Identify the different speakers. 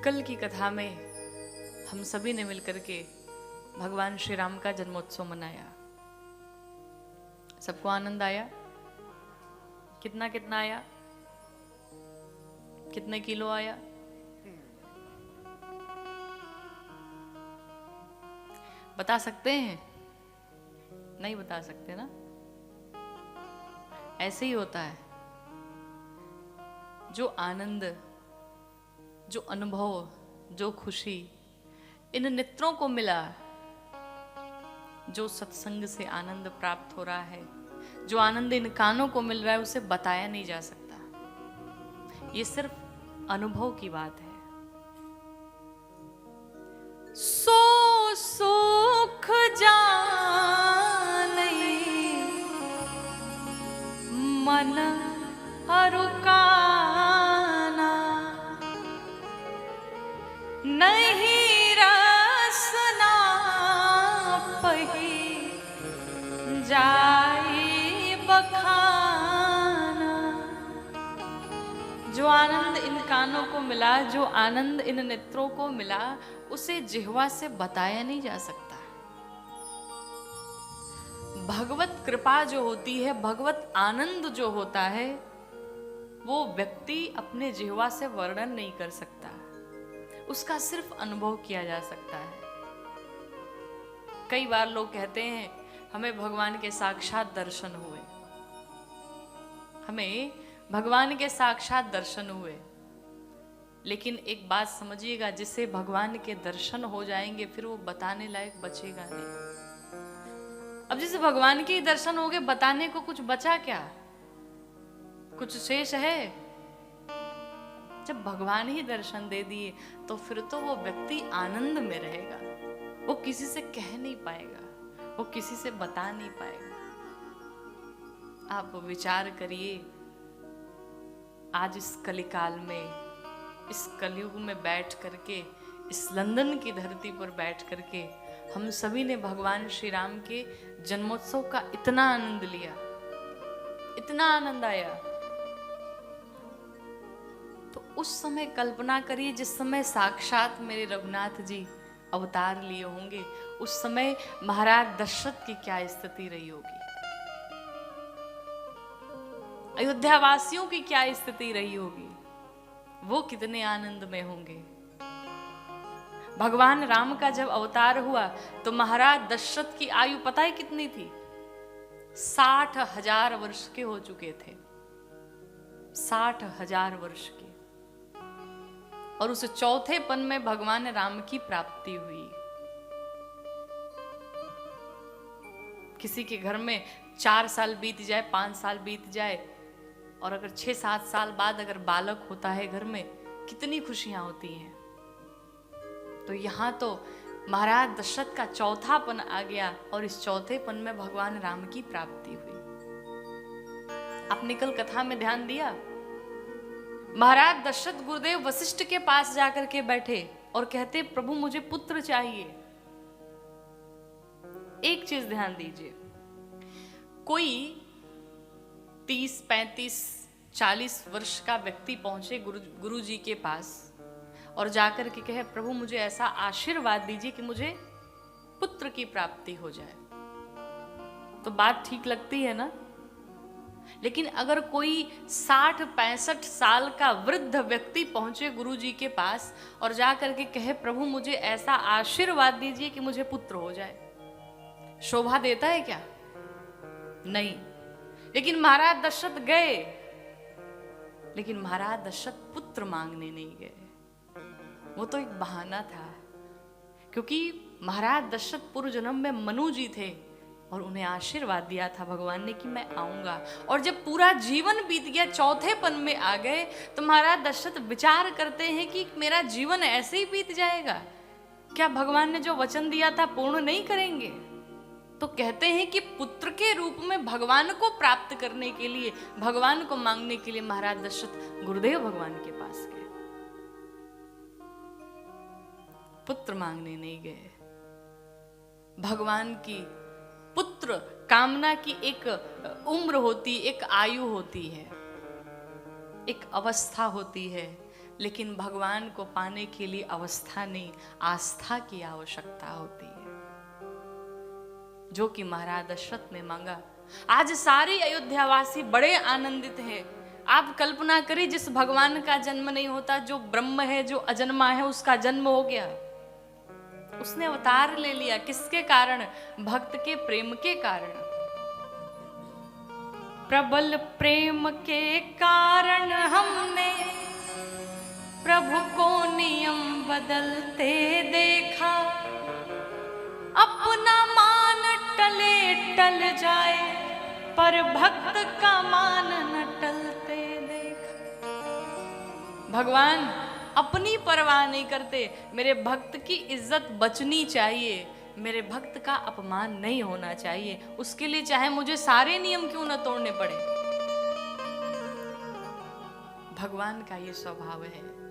Speaker 1: कल की कथा में हम सभी ने मिलकर के भगवान श्री राम का जन्मोत्सव मनाया। सबको आनंद आया? कितना कितना आया? कितने किलो आया? बता सकते हैं? नहीं बता सकते ना। ऐसे ही होता है। जो आनंद, जो अनुभव, जो खुशी इन नेत्रों को मिला, जो सत्संग से आनंद प्राप्त हो रहा है, जो आनंद इन कानों को मिल रहा है, उसे बताया नहीं जा सकता। ये सिर्फ अनुभव की बात है। सो सुख जान मन हरुकाना, नहीं रसना पही जाई बखाना। जो आनंद इन कानों को मिला, जो आनंद इन नेत्रों को मिला, उसे जिह्वा से बताया नहीं जा सकता। भगवत कृपा जो होती है, भगवत आनंद जो होता है, वो व्यक्ति अपने जिह्वा से वर्णन नहीं कर सकता। उसका सिर्फ अनुभव किया जा सकता है। कई बार लोग कहते हैं हमें भगवान के साक्षात दर्शन हुए, हमें भगवान के साक्षात दर्शन हुए। लेकिन एक बात समझिएगा, जिसे भगवान के दर्शन हो जाएंगे फिर वो बताने लायक बचेगा नहीं। अब जैसे भगवान के ही दर्शन हो गए, बताने को कुछ बचा क्या? कुछ शेष है? जब भगवान ही दर्शन दे दिए तो फिर तो वो व्यक्ति आनंद में रहेगा। वो किसी से कह नहीं पाएगा, वो किसी से बता नहीं पाएगा। आप विचार करिए, आज इस कलिकाल में, इस कलयुग में बैठ करके, इस लंदन की धरती पर बैठ करके हम सभी ने भगवान श्री राम के जन्मोत्सव का इतना आनंद लिया, इतना आनंद आया। तो उस समय कल्पना करिए, जिस समय साक्षात मेरे रघुनाथ जी अवतार लिए होंगे, उस समय महाराज दशरथ की क्या स्थिति रही होगी, अयोध्या वासियों की क्या स्थिति रही होगी, वो कितने आनंद में होंगे। भगवान राम का जब अवतार हुआ तो महाराज दशरथ की आयु पता है कितनी थी? 60,000 वर्ष के हो चुके थे। 60,000 वर्ष के। और उस चौथेपन में भगवान राम की प्राप्ति हुई। किसी के घर में 4 साल बीत जाए, 5 साल बीत जाए, और अगर 6-7 साल बाद अगर बालक होता है घर में, कितनी खुशियां होती हैं। तो यहां तो महाराज दशरथ का चौथापन आ गया और इस चौथेपन में भगवान राम की प्राप्ति हुई। आपने कल कथा में ध्यान दिया, महाराज दशरथ गुरुदेव वशिष्ठ के पास जाकर के बैठे और कहते, प्रभु मुझे पुत्र चाहिए। एक चीज ध्यान दीजिए, कोई 30, 35, 40 वर्ष का व्यक्ति पहुंचे गुरु जी के पास और जाकर के कहे, प्रभु मुझे ऐसा आशीर्वाद दीजिए कि मुझे पुत्र की प्राप्ति हो जाए, तो बात ठीक लगती है ना। लेकिन अगर कोई 60-65 साल का वृद्ध व्यक्ति पहुंचे गुरु जी के पास और जाकर के कहे, प्रभु मुझे ऐसा आशीर्वाद दीजिए कि मुझे पुत्र हो जाए, शोभा देता है क्या? नहीं। लेकिन महाराज दशरथ गए, लेकिन महाराज दशरथ पुत्र मांगने नहीं गए। वो तो एक बहाना था, क्योंकि महाराज दशरथ पूर्व जन्म में मनु जी थे और उन्हें आशीर्वाद दिया था भगवान ने कि मैं आऊंगा। और जब पूरा जीवन बीत गया, चौथेपन में आ गए, तो महाराज दशरथ विचार करते हैं कि मेरा जीवन ऐसे ही बीत जाएगा, क्या भगवान ने जो वचन दिया था पूर्ण नहीं करेंगे? तो कहते हैं कि पुत्र के रूप में भगवान को प्राप्त करने के लिए, भगवान को मांगने के लिए महाराज दशरथ गुरुदेव भगवान के पास गए, पुत्र मांगने नहीं गए। भगवान की पुत्र कामना की एक उम्र होती, एक आयु होती है, एक अवस्था होती है। लेकिन भगवान को पाने के लिए अवस्था नहीं, आस्था की आवश्यकता होती है, जो कि महाराज दशरथ ने मांगा। आज सारे अयोध्यावासी बड़े आनंदित हैं। आप कल्पना करिए, जिस भगवान का जन्म नहीं होता, जो ब्रह्म है, जो अजन्मा है, उसका जन्म हो गया। उसने अवतार ले लिया। किसके कारण? भक्त के प्रेम के कारण। प्रबल प्रेम के कारण हमने प्रभु को नियम बदलते देखा, अपना मान टले टल जाए, पर भक्त का मान न टलते देखा। भगवान अपनी परवाह नहीं करते, मेरे भक्त की इज्जत बचनी चाहिए, मेरे भक्त का अपमान नहीं होना चाहिए, उसके लिए चाहे मुझे सारे नियम क्यों न तोड़ने पड़े। भगवान का ये स्वभाव है।